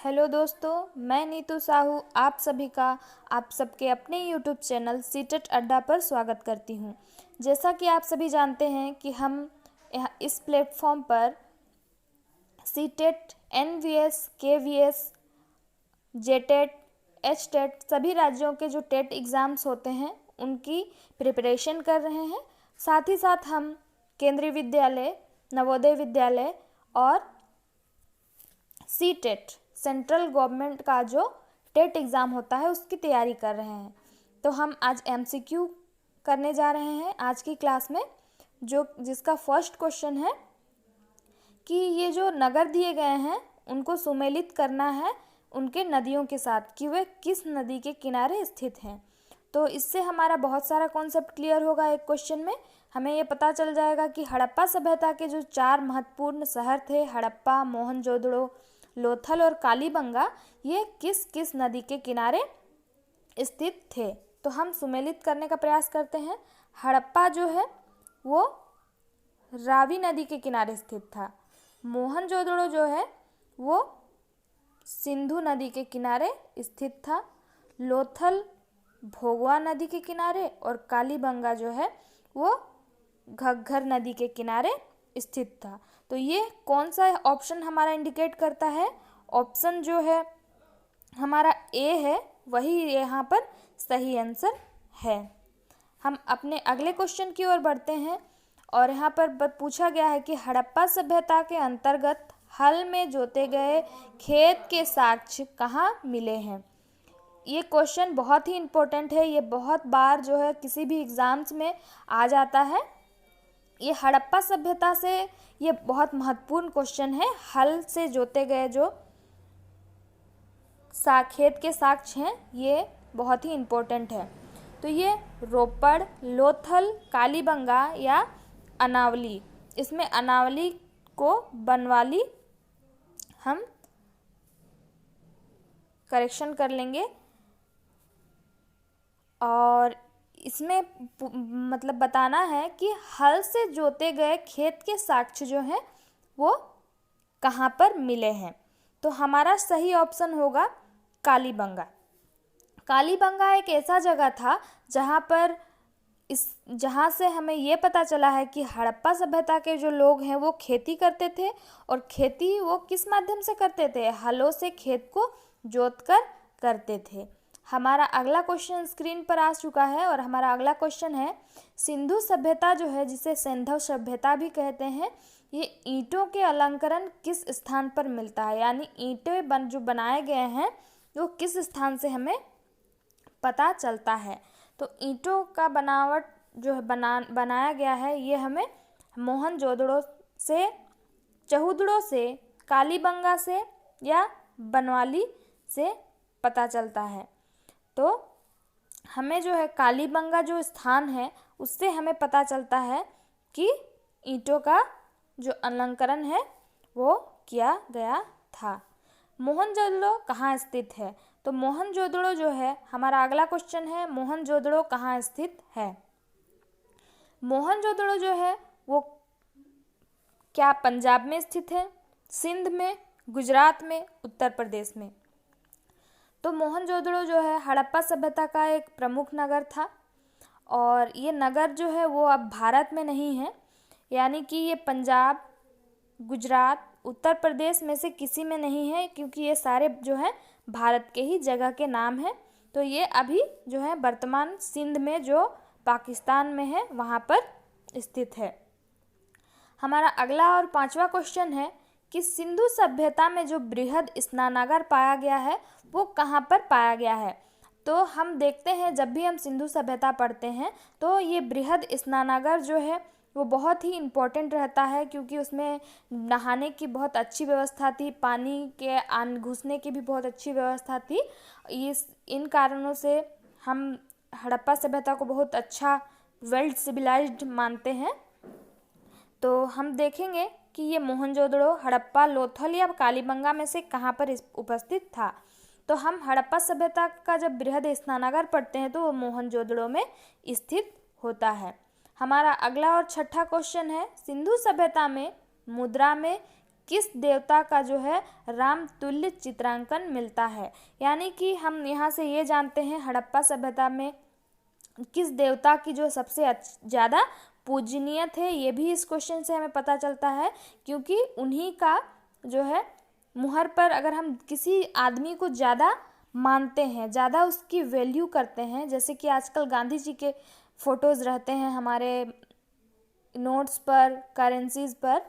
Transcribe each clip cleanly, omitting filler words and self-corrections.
Hello दोस्तों, मैं नीतू साहू आप सभी का आप सबके अपने यूट्यूब चैनल सीटेट अड्डा पर स्वागत करती हूं। जैसा कि आप सभी जानते हैं कि हम इस प्लेटफॉर्म पर CTET, NVS, KVS, JTET, HTET सभी राज्यों के जो टेट एग्ज़ाम्स होते हैं उनकी प्रिपरेशन कर रहे हैं। साथ ही साथ हम केंद्रीय विद्यालय, नवोदय विद्यालय और सीटेट सेंट्रल गवर्नमेंट का जो टेट एग्ज़ाम होता है उसकी तैयारी कर रहे हैं। तो हम आज एमसीक्यू करने जा रहे हैं आज की क्लास में, जिसका फर्स्ट क्वेश्चन है कि ये जो नगर दिए गए हैं उनको सुमेलित करना है उनके नदियों के साथ कि वे किस नदी के किनारे स्थित हैं। तो इससे हमारा बहुत सारा कॉन्सेप्ट क्लियर होगा। एक क्वेश्चन में हमें ये पता चल जाएगा कि हड़प्पा सभ्यता के जो 4 महत्वपूर्ण शहर थे, हड़प्पा, मोहनजोदड़ो, लोथल और कालीबंगा, ये किस किस नदी के किनारे स्थित थे। तो हम सुमेलित करने का प्रयास करते हैं। हड़प्पा जो है वो रावी नदी के किनारे स्थित था। मोहनजोदड़ो जो है वो सिंधु नदी के किनारे स्थित था। लोथल भोगवा नदी के किनारे और कालीबंगा जो है वो घग्घर नदी के किनारे स्थित था। तो ये कौन सा ऑप्शन हमारा इंडिकेट करता है? ऑप्शन जो है हमारा ए है, वही यहाँ पर सही आंसर है। हम अपने अगले क्वेश्चन की ओर बढ़ते हैं और यहाँ पर पूछा गया है कि हड़प्पा सभ्यता के अंतर्गत हल में जोते गए खेत के साक्ष्य कहाँ मिले हैं। ये क्वेश्चन बहुत ही इम्पोर्टेंट है। ये बहुत बार जो है किसी भी एग्ज़ाम्स में आ जाता है। ये हड़प्पा सभ्यता से ये बहुत महत्वपूर्ण क्वेश्चन है। हल से जोते गए जो खेत के साक्ष्य हैं ये बहुत ही इम्पोर्टेंट है। तो ये रोपड़, लोथल, कालीबंगा या अनावली, इसमें अनावली को बनवाली हम करेक्शन कर लेंगे और इसमें मतलब बताना है कि हल से जोते गए खेत के साक्ष्य जो हैं वो कहाँ पर मिले हैं। तो हमारा सही ऑप्शन होगा कालीबंगा। कालीबंगा एक ऐसा जगह था जहाँ से हमें ये पता चला है कि हड़प्पा सभ्यता के जो लोग हैं वो खेती करते थे और खेती वो किस माध्यम से करते थे? हलों से खेत को जोतकर करते थे। हमारा अगला क्वेश्चन स्क्रीन पर आ चुका है और हमारा अगला क्वेश्चन है सिंधु सभ्यता जो है, जिसे सिंधु सभ्यता भी कहते हैं, ये ईंटों के अलंकरण किस स्थान पर मिलता है? यानी ईंटें जो बनाए गए हैं वो किस स्थान से हमें पता चलता है। तो ईंटों का बनावट जो है बनाया गया है ये हमें मोहनजोदड़ो से, चहुदड़ो से, कालीबंगा से या बनवाली से पता चलता है। तो हमें जो है कालीबंगा जो स्थान है उससे हमें पता चलता है कि ईंटों का जो अलंकरण है वो किया गया था। मोहनजोदड़ो कहाँ स्थित है? तो मोहनजोदड़ो जो है हमारा अगला क्वेश्चन है, मोहनजोदड़ो कहाँ स्थित है? मोहनजोदड़ो जो है वो क्या पंजाब में स्थित है, सिंध में, गुजरात में, उत्तर प्रदेश में? तो मोहनजोदड़ो जो है हड़प्पा सभ्यता का एक प्रमुख नगर था और ये नगर जो है वो अब भारत में नहीं है, यानी कि ये पंजाब, गुजरात, उत्तर प्रदेश में से किसी में नहीं है, क्योंकि ये सारे जो है भारत के ही जगह के नाम हैं। तो ये अभी जो है वर्तमान सिंध में जो पाकिस्तान में है वहाँ पर स्थित है। हमारा अगला और 5वां क्वेश्चन है कि सिंधु सभ्यता में जो बृहद स्नानागार पाया गया है वो कहाँ पर पाया गया है? तो हम देखते हैं जब भी हम सिंधु सभ्यता पढ़ते हैं तो ये बृहद स्नानागार जो है वो बहुत ही इम्पोर्टेंट रहता है, क्योंकि उसमें नहाने की बहुत अच्छी व्यवस्था थी, पानी के घुसने की भी बहुत अच्छी व्यवस्था थी। इन कारणों से हम हड़प्पा सभ्यता को बहुत अच्छा वेल सिविलाइज्ड मानते हैं। तो हम देखेंगे कि ये मोहनजोदड़ो, हड़प्पा, लोथल या कालीबंगा में से कहाँ पर उपस्थित था। तो हम हड़प्पा सभ्यता का जब बृहद स्नानागार पढ़ते हैं तो वो मोहनजोदड़ो में स्थित होता है। हमारा अगला और 6ठा क्वेश्चन है सिंधु सभ्यता में मुद्रा में किस देवता का जो है राम तुल्य चित्रांकन मिलता है। यानी कि हम यहाँ से ये जानते हैं हड़प्पा सभ्यता में किस देवता की जो सबसे ज़्यादा पूजनीय थे, ये भी इस क्वेश्चन से हमें पता चलता है, क्योंकि उन्हीं का जो है मुहर पर अगर हम किसी आदमी को ज़्यादा मानते हैं, ज़्यादा उसकी वैल्यू करते हैं, जैसे कि आजकल गांधी जी के फ़ोटोज़ रहते हैं हमारे नोट्स पर, करेंसीज़ पर,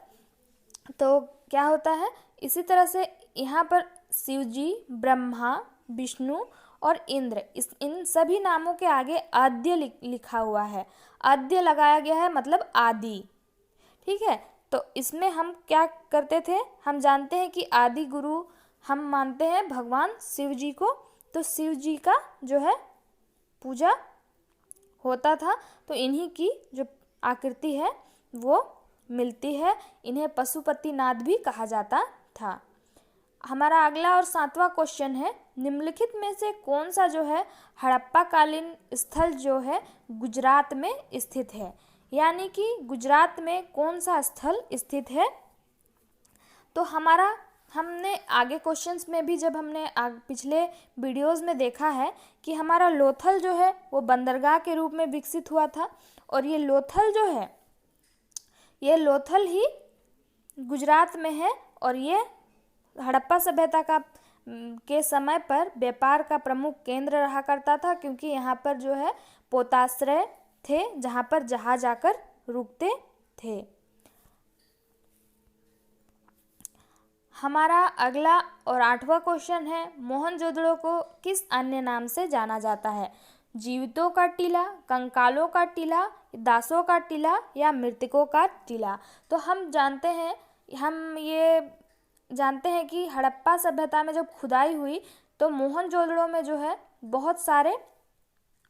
तो क्या होता है इसी तरह से यहाँ पर शिव जी, ब्रह्मा, विष्णु और इंद्र, इन सभी नामों के आगे आद्य लिखा हुआ है। आद्य लगाया गया है मतलब आदि। ठीक है, तो इसमें हम क्या करते थे, हम जानते हैं कि आदि गुरु हम मानते हैं भगवान शिव जी को, तो शिव जी का जो है पूजा होता था। तो इन्हीं की जो आकृति है वो मिलती है, इन्हें पशुपतिनाथ भी कहा जाता था। हमारा अगला और 7वां क्वेश्चन है, निम्नलिखित में से कौन सा जो है हड़प्पा कालीन स्थल जो है गुजरात में स्थित है। यानी कि गुजरात में कौन सा स्थल स्थित है। तो हमने आगे क्वेश्चंस में भी जब हमने पिछले वीडियोस में देखा है कि हमारा लोथल जो है वो बंदरगाह के रूप में विकसित हुआ था, और ये लोथल जो है ये लोथल ही गुजरात में है, और ये हड़प्पा सभ्यता के समय पर व्यापार का प्रमुख केंद्र रहा करता था, क्योंकि यहाँ पर जो है पोताश्रय थे जहाँ पर जहाज आकर रुकते थे। हमारा अगला और 8वां क्वेश्चन है, मोहनजोदड़ो को किस अन्य नाम से जाना जाता है। जीवितों का टीला, कंकालों का टीला, दासों का टीला या मृतकों का टीला। तो हम ये जानते हैं कि हड़प्पा सभ्यता में जब खुदाई हुई तो मोहनजोदड़ो में जो है बहुत सारे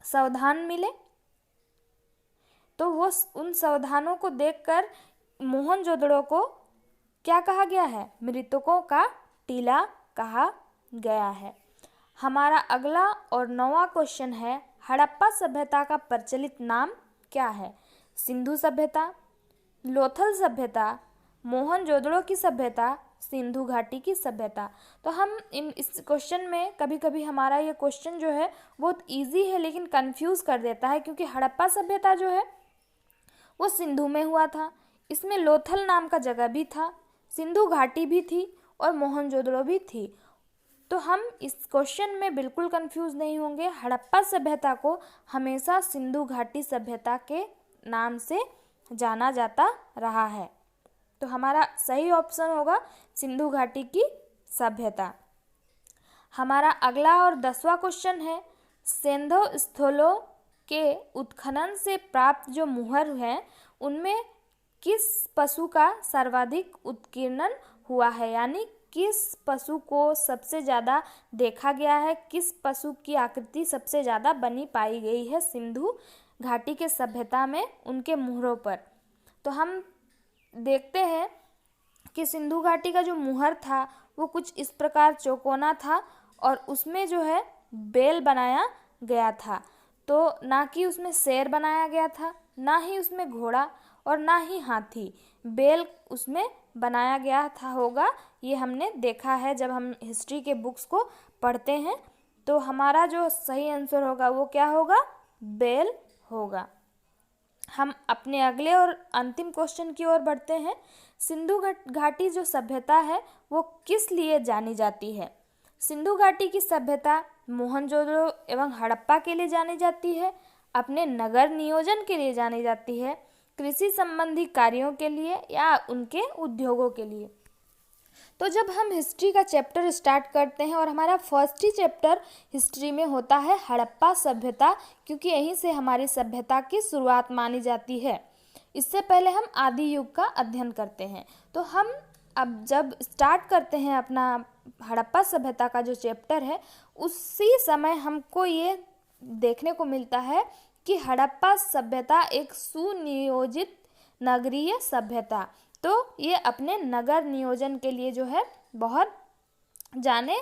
सावधान मिले, तो वो उन सावधानों को देखकर मोहनजोदड़ो को क्या कहा गया है, मृतकों का टीला कहा गया है। हमारा अगला और 9वां क्वेश्चन है, हड़प्पा सभ्यता का प्रचलित नाम क्या है। सिंधु सभ्यता, लोथल सभ्यता, मोहनजोदड़ो की सभ्यता, सिंधु घाटी की सभ्यता। तो हम इस क्वेश्चन में कभी कभी हमारा ये क्वेश्चन जो है बहुत इजी है लेकिन कंफ्यूज कर देता है, क्योंकि हड़प्पा सभ्यता जो है वो सिंधु में हुआ था, इसमें लोथल नाम का जगह भी था, सिंधु घाटी भी थी और मोहनजोदड़ो भी थी। तो हम इस क्वेश्चन में बिल्कुल कंफ्यूज नहीं होंगे। हड़प्पा सभ्यता को हमेशा सिंधु घाटी सभ्यता के नाम से जाना जाता रहा है। तो हमारा सही ऑप्शन होगा सिंधु घाटी की सभ्यता। हमारा अगला और 10वां क्वेश्चन है, सिंधु स्थलों के उत्खनन से प्राप्त जो मुहर हैं उनमें किस पशु का सर्वाधिक उत्कीर्णन हुआ है। यानी किस पशु को सबसे ज़्यादा देखा गया है, किस पशु की आकृति सबसे ज़्यादा बनी पाई गई है सिंधु घाटी के सभ्यता में उनके मुहरों पर। तो हम देखते हैं कि सिंधु घाटी का जो मुहर था वो कुछ इस प्रकार चौकोना था और उसमें जो है बेल बनाया गया था। तो ना कि उसमें शेर बनाया गया था, ना ही उसमें घोड़ा और ना ही हाथी, बेल उसमें बनाया गया था होगा। ये हमने देखा है जब हम हिस्ट्री के बुक्स को पढ़ते हैं। तो हमारा जो सही आंसर होगा वो क्या होगा, बेल होगा। हम अपने अगले और अंतिम क्वेश्चन की ओर बढ़ते हैं। सिंधु घाटी जो सभ्यता है वो किस लिए जानी जाती है। सिंधु घाटी की सभ्यता मोहनजोदड़ो एवं हड़प्पा के लिए जानी जाती है, अपने नगर नियोजन के लिए जानी जाती है, कृषि संबंधी कार्यों के लिए या उनके उद्योगों के लिए। तो जब हम हिस्ट्री का चैप्टर स्टार्ट करते हैं और हमारा फर्स्ट ही चैप्टर हिस्ट्री में होता है हड़प्पा सभ्यता, क्योंकि यहीं से हमारी सभ्यता की शुरुआत मानी जाती है। इससे पहले हम आदि युग का अध्ययन करते हैं। तो हम अब जब स्टार्ट करते हैं अपना हड़प्पा सभ्यता का जो चैप्टर है, उसी समय हमको ये देखने को मिलता है कि हड़प्पा सभ्यता एक सुनियोजित नगरीय सभ्यता, तो ये अपने नगर नियोजन के लिए जो है बहुत जाने